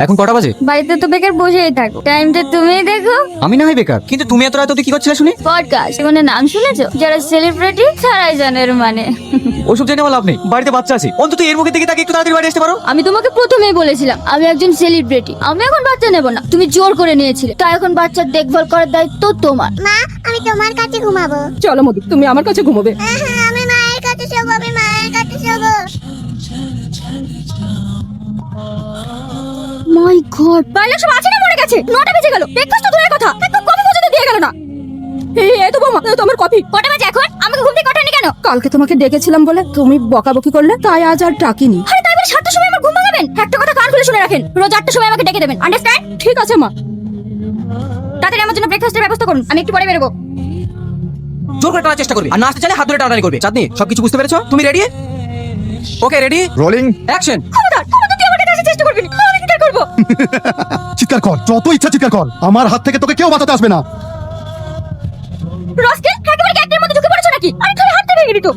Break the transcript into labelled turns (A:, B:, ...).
A: এখন কটা বাজে?
B: বাড়িতে তো বেকার বসেই থাকো, টাইমটা তুমিই দেখো।
A: আমি না হয় বেকার, কিন্তু তুমি এত রাত অবধি কি করছিলে শুনি?
B: পডকাস্ট মানে নাম শুনেছো? যারা সেলিব্রিটি তারাই জানে এর মানে।
A: ওসব জেনে আমার লাভ নেই, বাড়িতে বাচ্চা আছে, অন্তত এর মুখে থেকে তাকে একটু তাড়াতাড়ি বাড়ি আসতে পারো।
B: আমি তোমাকে প্রথমেই বলেছিলাম আমি একজন সেলিব্রিটি, আমি এখন বাচ্চা নেব না, তুমি জোর করে নিয়েছিলে, তাই এখন বাচ্চার দেখভাল করার দায়িত্ব তোমার।
C: মা, আমি তোমার কাছে ঘুমাবো।
D: চলো মধু, তুমি আমার কাছে ঘুমোবে।
C: আমি মায়ের কাছে শোবো, আমি মায়ের কাছে শোবো।
B: মাই গড, বাইরে সব আছে না মরে গেছে? 9টা বেজে গেল, ব্রেকফাস্ট তো দূরের কথা, একটা কফি পর্যন্ত দিয়ে গেল না।
D: এই তো বৌমা, তোমার কফি।
B: কটা বাজে এখন? আমাকে ঘুম থেকে ওঠানি কেন?
D: কালকে তোমাকে ডেকেছিলাম বলে তুমি বকাবকি করলে, তাই আজ আর ডাকিনি।
B: আরে তাই বলে 7টার সময় আমার ঘুম ভাঙাবেন? একটা কথা কান খুলে শুনে রাখেন, রোজ 8টার সময় আমাকে ডেকে দেবেন, আন্ডারস্ট্যান্ড?
D: ঠিক আছে মা।
B: তাড়াতাড়ি আমার জন্য ব্রেকফাস্টের ব্যবস্থা করুন, আমি একটু পরে বেরোবো।
A: জোর করে টানার চেষ্টা করবে, আর না আসতে চাইলে হাত ধরে টানাটানি করবে। চাঁদনি, সবকিছু বুঝতে পেরেছো? তুমি রেডি? ওকে, রেডি,
E: রোলিং।
A: অ্যাকশন।
B: খবরদার তুই আমার কাছে আসার চেষ্টা করবি না, আমি কি করবো?
E: চিৎকার কর, যত ইচ্ছা চিৎকার কর, আমার হাত থেকে তোকে কেউ বাঁচাতে আসবে না।
B: রস্কেল, একেবারে ক্যাটের মধ্যে ঢুকে পড়েছো নাকি? আরে খালি হাতটা ভেঙে দিত।